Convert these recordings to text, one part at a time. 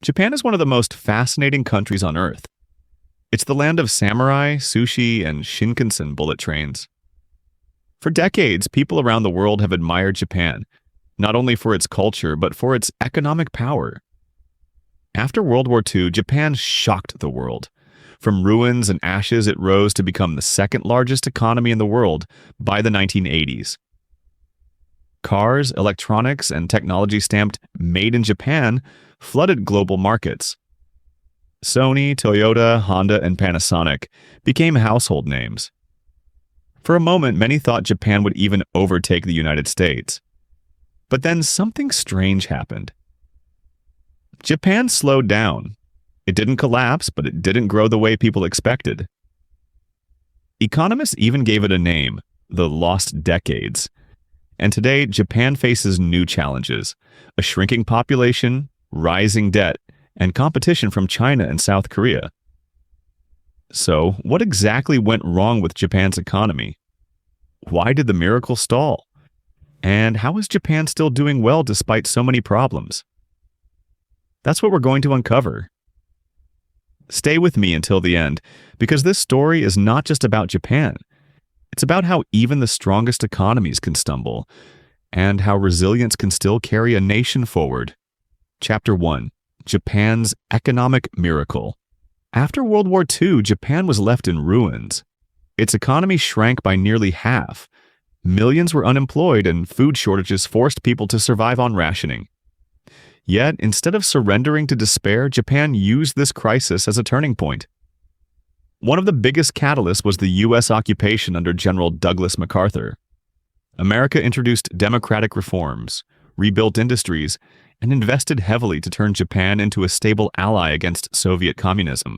Japan is one of the most fascinating countries on Earth. It's the land of samurai, sushi, and Shinkansen bullet trains. For decades, people around the world have admired Japan, not only for its culture, but for its economic power. After World War II, Japan shocked the world. From ruins and ashes, it rose to become the second largest economy in the world by the 1980s. Cars, electronics, and technology stamped "Made in Japan" flooded global markets. Sony, Toyota, Honda, and Panasonic became household names. For a moment, many thought Japan would even overtake the United States. But then something strange happened. Japan slowed down. It didn't collapse, but it didn't grow the way people expected. Economists even gave it a name, the Lost Decades. And today, Japan faces new challenges: a shrinking population, rising debt, and competition from China and South Korea. So, what exactly went wrong with Japan's economy? Why did the miracle stall? And how is Japan still doing well despite so many problems? That's what we're going to uncover. Stay with me until the end, because this story is not just about Japan. It's about how even the strongest economies can stumble, and how resilience can still carry a nation forward. Chapter 1. Japan's Economic Miracle. After World War II, Japan was left in ruins. Its economy shrank by nearly half. Millions were unemployed, and food shortages forced people to survive on rationing. Yet, instead of surrendering to despair, Japan used this crisis as a turning point. One of the biggest catalysts was the U.S. occupation under General Douglas MacArthur. America introduced democratic reforms, rebuilt industries, and invested heavily to turn Japan into a stable ally against Soviet communism.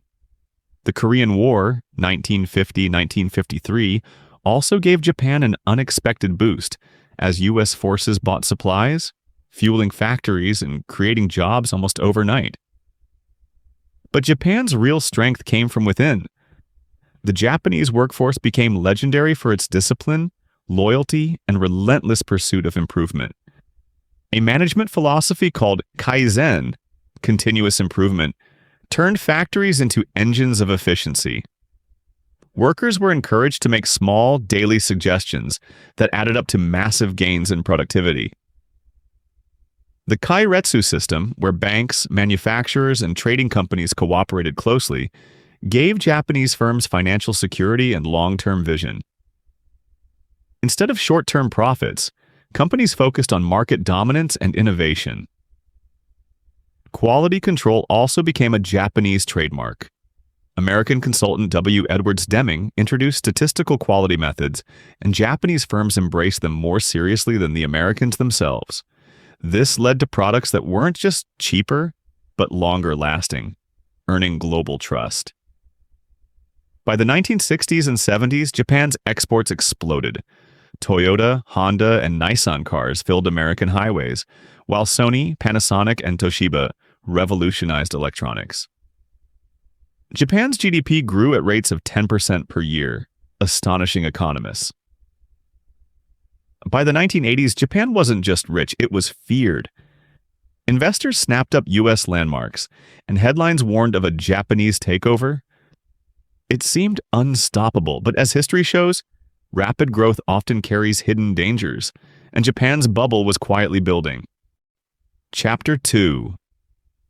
The Korean War, 1950-1953, also gave Japan an unexpected boost as U.S. forces bought supplies, fueling factories and creating jobs almost overnight. But Japan's real strength came from within. The Japanese workforce became legendary for its discipline, loyalty, and relentless pursuit of improvement. A management philosophy called Kaizen, continuous improvement, turned factories into engines of efficiency. Workers were encouraged to make small, daily suggestions that added up to massive gains in productivity. The Kairetsu system, where banks, manufacturers, and trading companies cooperated closely, gave Japanese firms financial security and long-term vision. Instead of short-term profits, companies focused on market dominance and innovation. Quality control also became a Japanese trademark. American consultant W. Edwards Deming introduced statistical quality methods, and Japanese firms embraced them more seriously than the Americans themselves. This led to products that weren't just cheaper, but longer lasting, earning global trust. By the 1960s and 70s, Japan's exports exploded. Toyota, Honda, and Nissan cars filled American highways, while Sony, Panasonic, and Toshiba revolutionized electronics. Japan's GDP grew at rates of 10% per year, astonishing economists. By the 1980s, Japan wasn't just rich, it was feared. Investors snapped up U.S. landmarks, and headlines warned of a Japanese takeover. It seemed unstoppable, but as history shows, rapid growth often carries hidden dangers, and Japan's bubble was quietly building. Chapter 2.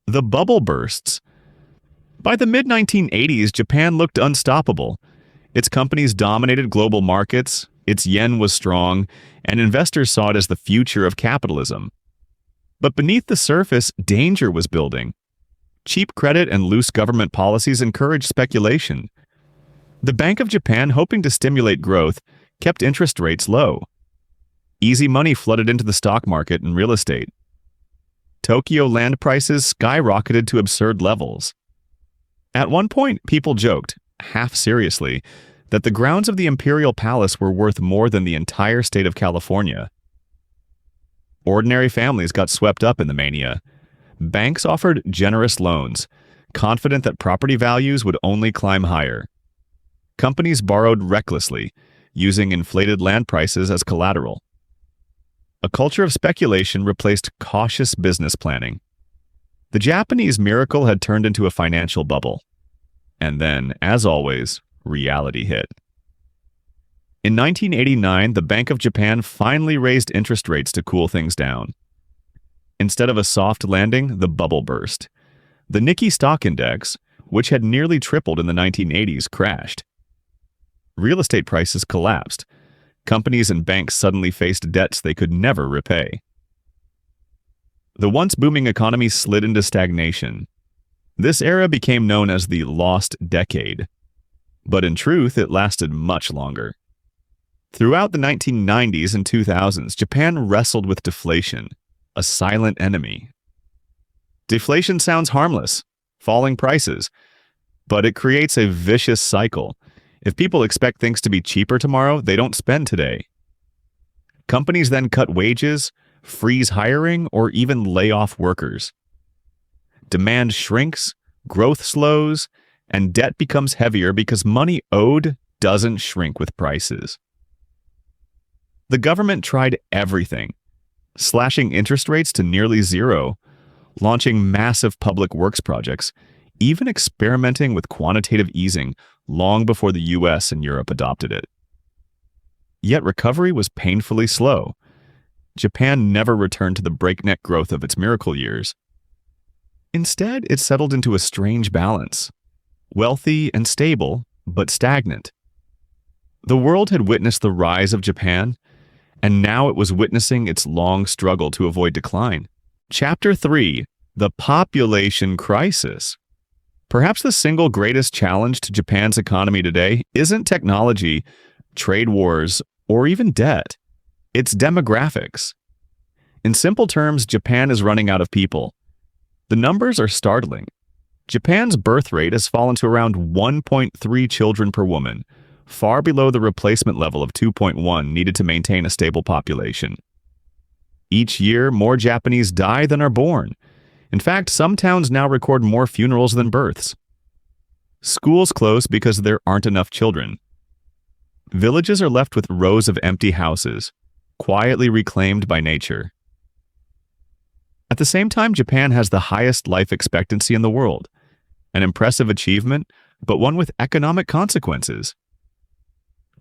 The Bubble Bursts. By the mid-1980s, Japan looked unstoppable. Its companies dominated global markets, its yen was strong, and investors saw it as the future of capitalism. But beneath the surface, danger was building. Cheap credit and loose government policies encouraged speculation. The Bank of Japan, hoping to stimulate growth, kept interest rates low. Easy money flooded into the stock market and real estate. Tokyo land prices skyrocketed to absurd levels. At one point, people joked, half seriously, that the grounds of the Imperial Palace were worth more than the entire state of California. Ordinary families got swept up in the mania. Banks offered generous loans, confident that property values would only climb higher. Companies borrowed recklessly, using inflated land prices as collateral. A culture of speculation replaced cautious business planning. The Japanese miracle had turned into a financial bubble. And then, as always, reality hit. In 1989, the Bank of Japan finally raised interest rates to cool things down. Instead of a soft landing, the bubble burst. The Nikkei stock index, which had nearly tripled in the 1980s, crashed. Real estate prices collapsed. Companies and banks suddenly faced debts they could never repay. The once booming economy slid into stagnation. This era became known as the Lost Decade. But in truth, it lasted much longer. Throughout the 1990s and 2000s, Japan wrestled with deflation, a silent enemy. Deflation sounds harmless, falling prices, but it creates a vicious cycle. If people expect things to be cheaper tomorrow, they don't spend today. Companies then cut wages, freeze hiring, or even lay off workers. Demand shrinks, growth slows, and debt becomes heavier because money owed doesn't shrink with prices. The government tried everything, slashing interest rates to nearly zero, launching massive public works projects, even experimenting with quantitative easing long before the US and Europe adopted it. Yet recovery was painfully slow. Japan never returned to the breakneck growth of its miracle years. Instead, it settled into a strange balance. Wealthy and stable, but stagnant. The world had witnessed the rise of Japan, and now it was witnessing its long struggle to avoid decline. Chapter 3: The Population Crisis. Perhaps the single greatest challenge to Japan's economy today isn't technology, trade wars, or even debt. It's demographics. In simple terms, Japan is running out of people. The numbers are startling. Japan's birth rate has fallen to around 1.3 children per woman, far below the replacement level of 2.1 needed to maintain a stable population. Each year, more Japanese die than are born. In fact, some towns now record more funerals than births. Schools close because there aren't enough children. Villages are left with rows of empty houses, quietly reclaimed by nature. At the same time, Japan has the highest life expectancy in the world, an impressive achievement, but one with economic consequences.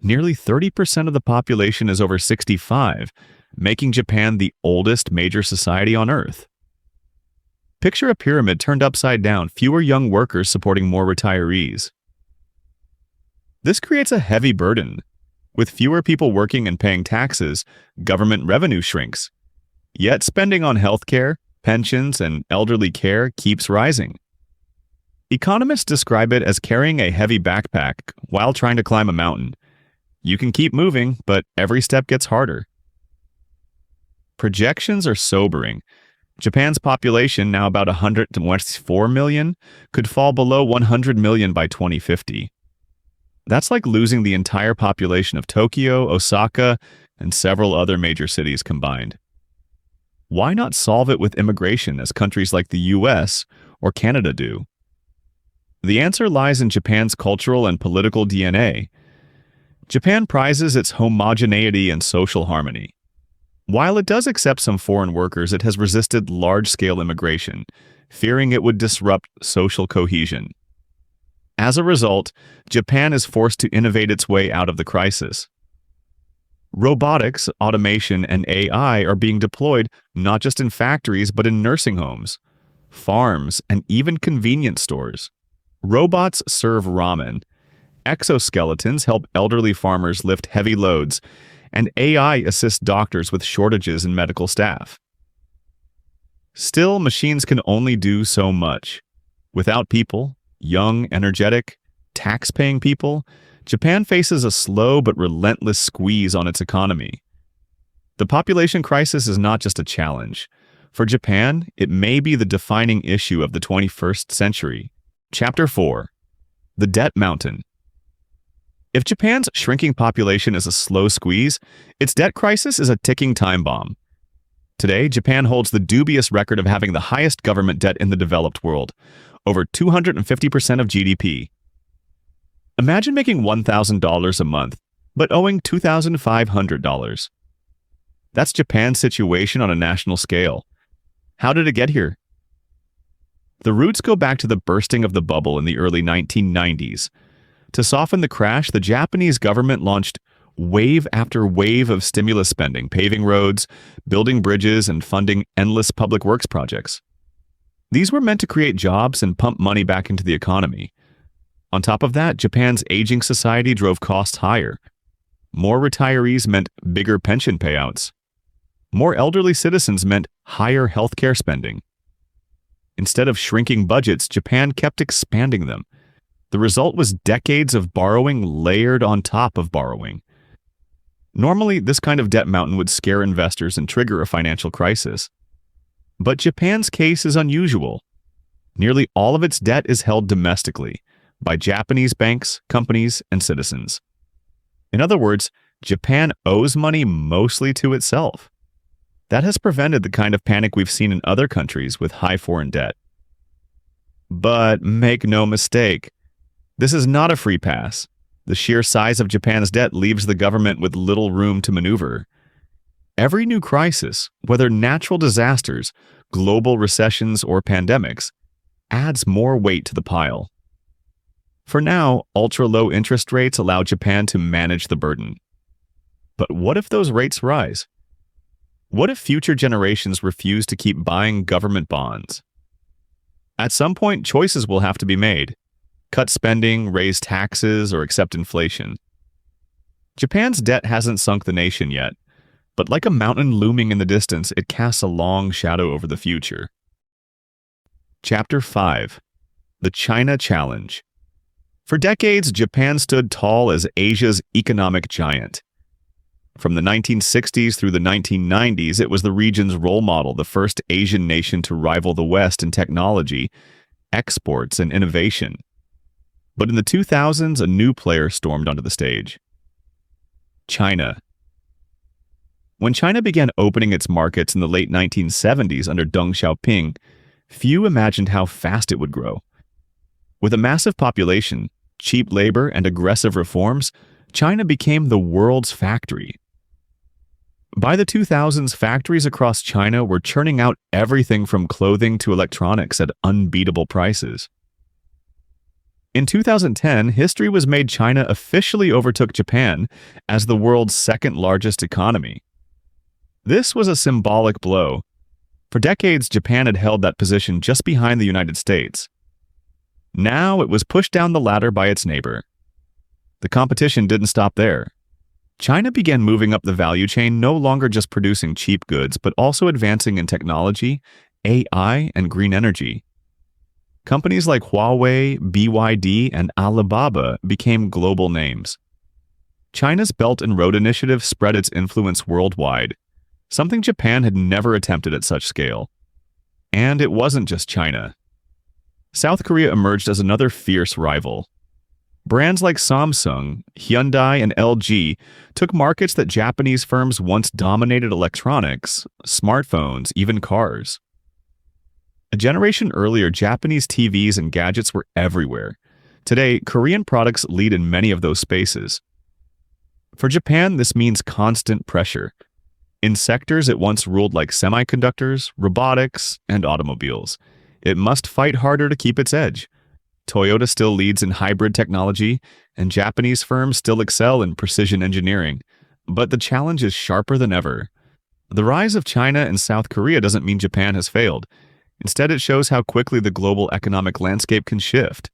Nearly 30% of the population is over 65, making Japan the oldest major society on Earth. Picture a pyramid turned upside down, fewer young workers supporting more retirees. This creates a heavy burden. With fewer people working and paying taxes, government revenue shrinks. Yet spending on healthcare, pensions, and elderly care keeps rising. Economists describe it as carrying a heavy backpack while trying to climb a mountain. You can keep moving, but every step gets harder. Projections are sobering. Japan's population, now about 104 million, could fall below 100 million by 2050. That's like losing the entire population of Tokyo, Osaka, and several other major cities combined. Why not solve it with immigration as countries like the US or Canada do? The answer lies in Japan's cultural and political DNA. Japan prizes its homogeneity and social harmony. While it does accept some foreign workers, it has resisted large-scale immigration, fearing it would disrupt social cohesion. As a result, Japan is forced to innovate its way out of the crisis. Robotics, automation, and AI are being deployed not just in factories but in nursing homes, farms, and even convenience stores. Robots serve ramen. Exoskeletons help elderly farmers lift heavy loads, and AI assists doctors with shortages in medical staff. Still, machines can only do so much. Without people, young, energetic, tax-paying people, Japan faces a slow but relentless squeeze on its economy. The population crisis is not just a challenge. For Japan, it may be the defining issue of the 21st century. Chapter 4: The Debt Mountain. If Japan's shrinking population is a slow squeeze, its debt crisis is a ticking time bomb. Today, Japan holds the dubious record of having the highest government debt in the developed world, over 250% of GDP. Imagine making $1,000 a month, but owing $2,500. That's Japan's situation on a national scale. How did it get here? The roots go back to the bursting of the bubble in the early 1990s. To soften the crash, the Japanese government launched wave after wave of stimulus spending, paving roads, building bridges, and funding endless public works projects. These were meant to create jobs and pump money back into the economy. On top of that, Japan's aging society drove costs higher. More retirees meant bigger pension payouts. More elderly citizens meant higher healthcare spending. Instead of shrinking budgets, Japan kept expanding them. The result was decades of borrowing layered on top of borrowing. Normally, this kind of debt mountain would scare investors and trigger a financial crisis. But Japan's case is unusual. Nearly all of its debt is held domestically by Japanese banks, companies, and citizens. In other words, Japan owes money mostly to itself. That has prevented the kind of panic we've seen in other countries with high foreign debt. But make no mistake, this is not a free pass. The sheer size of Japan's debt leaves the government with little room to maneuver. Every new crisis, whether natural disasters, global recessions, or pandemics, adds more weight to the pile. For now, ultra-low interest rates allow Japan to manage the burden. But what if those rates rise? What if future generations refuse to keep buying government bonds? At some point, choices will have to be made. Cut spending, raise taxes, or accept inflation. Japan's debt hasn't sunk the nation yet, but like a mountain looming in the distance, it casts a long shadow over the future. Chapter 5. The China Challenge. For decades, Japan stood tall as Asia's economic giant. From the 1960s through the 1990s, it was the region's role model, the first Asian nation to rival the West in technology, exports, and innovation. But in the 2000s, a new player stormed onto the stage. China. When China began opening its markets in the late 1970s under Deng Xiaoping, few imagined how fast it would grow. With a massive population, cheap labor, and aggressive reforms, China became the world's factory. By the 2000s, factories across China were churning out everything from clothing to electronics at unbeatable prices. In 2010, history was made. China officially overtook Japan as the world's second-largest economy. This was a symbolic blow. For decades, Japan had held that position just behind the United States. Now it was pushed down the ladder by its neighbor. The competition didn't stop there. China began moving up the value chain, no longer just producing cheap goods, but also advancing in technology, AI, and green energy. Companies like Huawei, BYD, and Alibaba became global names. China's Belt and Road Initiative spread its influence worldwide, something Japan had never attempted at such scale. And it wasn't just China. South Korea emerged as another fierce rival. Brands like Samsung, Hyundai, and LG took markets that Japanese firms once dominated: electronics, smartphones, even cars. A generation earlier, Japanese TVs and gadgets were everywhere. Today, Korean products lead in many of those spaces. For Japan, this means constant pressure. In sectors it once ruled like semiconductors, robotics, and automobiles, it must fight harder to keep its edge. Toyota still leads in hybrid technology, and Japanese firms still excel in precision engineering. But the challenge is sharper than ever. The rise of China and South Korea doesn't mean Japan has failed. Instead, it shows how quickly the global economic landscape can shift.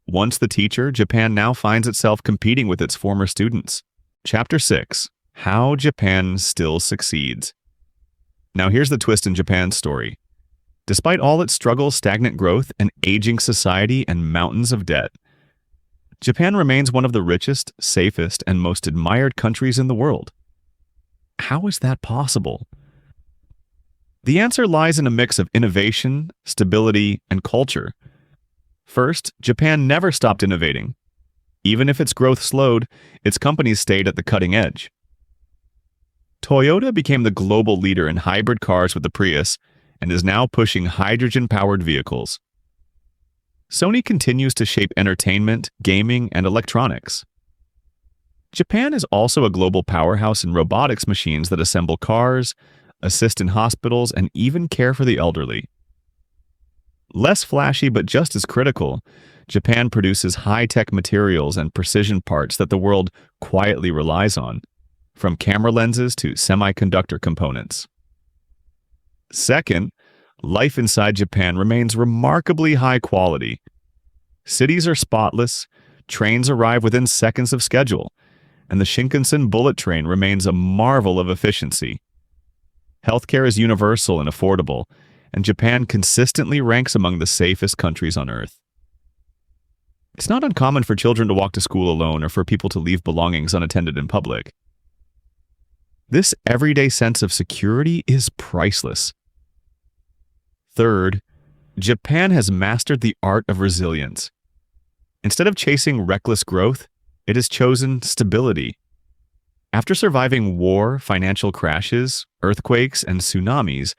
Once the teacher, Japan now finds itself competing with its former students. Chapter 6. How Japan Still Succeeds. Now here's the twist in Japan's story. Despite all its struggles, stagnant growth, an aging society, and mountains of debt, Japan remains one of the richest, safest, and most admired countries in the world. How is that possible? The answer lies in a mix of innovation, stability, and culture. First, Japan never stopped innovating. Even if its growth slowed, its companies stayed at the cutting edge. Toyota became the global leader in hybrid cars with the Prius and is now pushing hydrogen-powered vehicles. Sony continues to shape entertainment, gaming, and electronics. Japan is also a global powerhouse in robotics machines that assemble cars, assist in hospitals, and even care for the elderly. Less flashy but just as critical, Japan produces high-tech materials and precision parts that the world quietly relies on, from camera lenses to semiconductor components. Second, life inside Japan remains remarkably high quality. Cities are spotless, trains arrive within seconds of schedule, and the Shinkansen bullet train remains a marvel of efficiency. Healthcare is universal and affordable, and Japan consistently ranks among the safest countries on Earth. It's not uncommon for children to walk to school alone or for people to leave belongings unattended in public. This everyday sense of security is priceless. Third, Japan has mastered the art of resilience. Instead of chasing reckless growth, it has chosen stability. After surviving war, financial crashes, earthquakes, and tsunamis,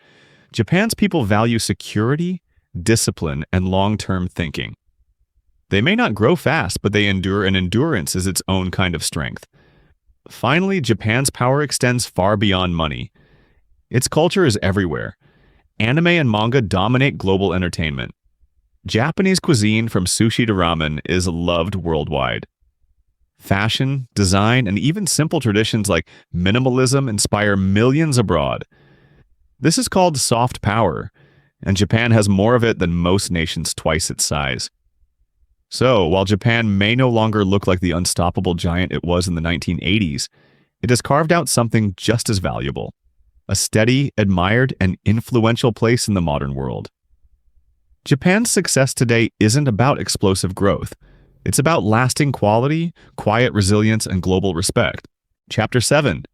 Japan's people value security, discipline, and long-term thinking. They may not grow fast, but they endure, and endurance is its own kind of strength. Finally, Japan's power extends far beyond money. Its culture is everywhere. Anime and manga dominate global entertainment. Japanese cuisine, from sushi to ramen, is loved worldwide. Fashion, design, and even simple traditions like minimalism inspire millions abroad. This is called soft power, and Japan has more of it than most nations twice its size. So, while Japan may no longer look like the unstoppable giant it was in the 1980s, it has carved out something just as valuable: a steady, admired, and influential place in the modern world. Japan's success today isn't about explosive growth. It's about lasting quality, quiet resilience, and global respect. Chapter 7.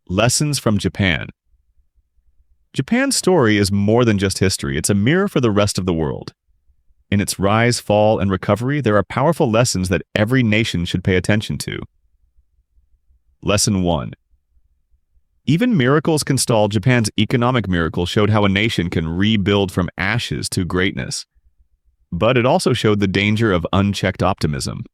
Lessons from Japan. Japan's story is more than just history. It's a mirror for the rest of the world. In its rise, fall, and recovery, there are powerful lessons that every nation should pay attention to. Lesson 1. Even miracles can stall. Japan's economic miracle showed how a nation can rebuild from ashes to greatness. But it also showed the danger of unchecked optimism.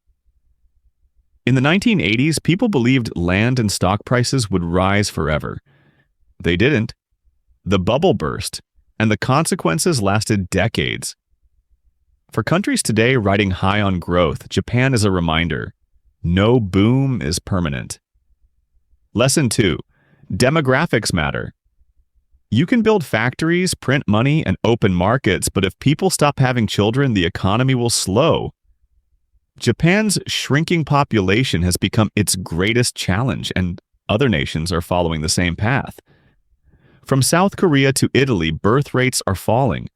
In the 1980s, people believed land and stock prices would rise forever. They didn't. The bubble burst, and the consequences lasted decades. For countries today riding high on growth, Japan is a reminder: no boom is permanent. Lesson 2. Demographics matter. You can build factories, print money, and open markets, but if people stop having children, the economy will slow. Japan's shrinking population has become its greatest challenge, and other nations are following the same path. From South Korea to Italy, birth rates are falling.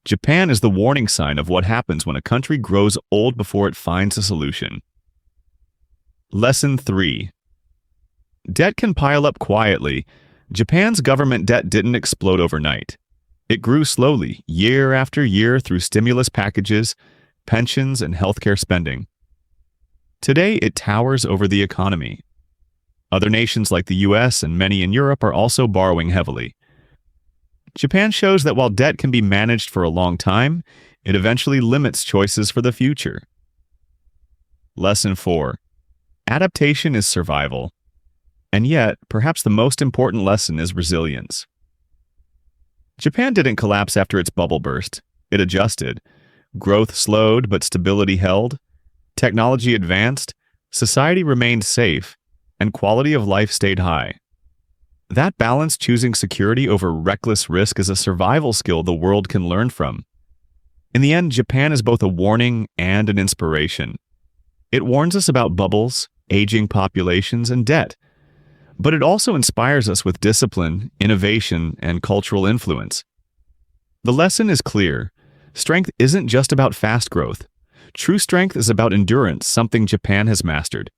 Japan is the warning sign of what happens when a country grows old before it finds a solution. Lesson 3. Debt can pile up quietly. Japan's government debt didn't explode overnight. It grew slowly, year after year, through stimulus packages, pensions, and healthcare spending. Today, it towers over the economy. Other nations like the US and many in Europe are also borrowing heavily. Japan shows that while debt can be managed for a long time, it eventually limits choices for the future. Lesson 4. Adaptation is survival. And yet, perhaps the most important lesson is resilience. Japan didn't collapse after its bubble burst. It adjusted. Growth slowed, but stability held. Technology advanced, society remained safe, and quality of life stayed high. That balance, choosing security over reckless risk, is a survival skill the world can learn from. In the end, Japan is both a warning and an inspiration. It warns us about bubbles, aging populations, and debt. But it also inspires us with discipline, innovation, and cultural influence. The lesson is clear. Strength isn't just about fast growth. True strength is about endurance, something Japan has mastered.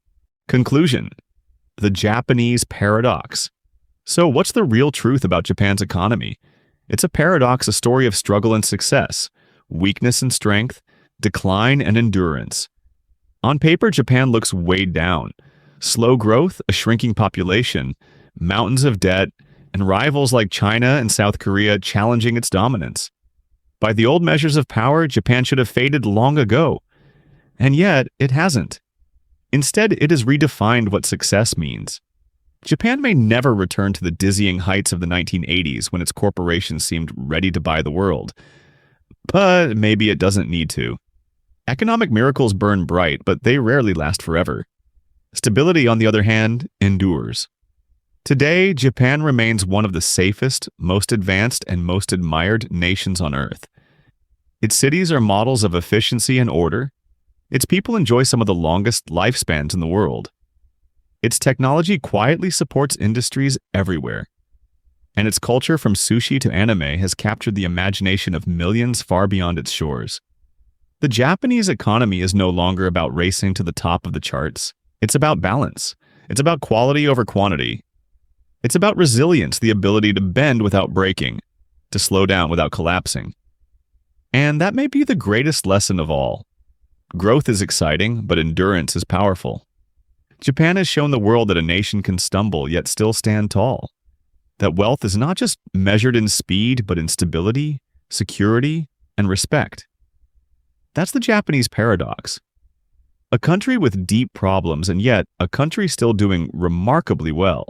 Conclusion: the Japanese paradox. So what's the real truth about Japan's economy? It's a paradox, a story of struggle and success, weakness and strength, decline and endurance. On paper, Japan looks weighed down. Slow growth, a shrinking population, mountains of debt, and rivals like China and South Korea challenging its dominance. By the old measures of power, Japan should have faded long ago. And yet, it hasn't. Instead, it has redefined what success means. Japan may never return to the dizzying heights of the 1980s when its corporations seemed ready to buy the world. but maybe it doesn't need to. Economic miracles burn bright, but they rarely last forever. Stability, on the other hand, endures. Today, Japan remains one of the safest, most advanced, and most admired nations on Earth. Its cities are models of efficiency and order. Its people enjoy some of the longest lifespans in the world. Its technology quietly supports industries everywhere. And its culture, from sushi to anime, has captured the imagination of millions far beyond its shores. The Japanese economy is no longer about racing to the top of the charts. It's about balance. It's about quality over quantity. It's about resilience, the ability to bend without breaking, to slow down without collapsing. And that may be the greatest lesson of all. Growth is exciting, but endurance is powerful. Japan has shown the world that a nation can stumble yet still stand tall. That wealth is not just measured in speed, but in stability, security, and respect. That's the Japanese paradox. A country with deep problems, and yet a country still doing remarkably well.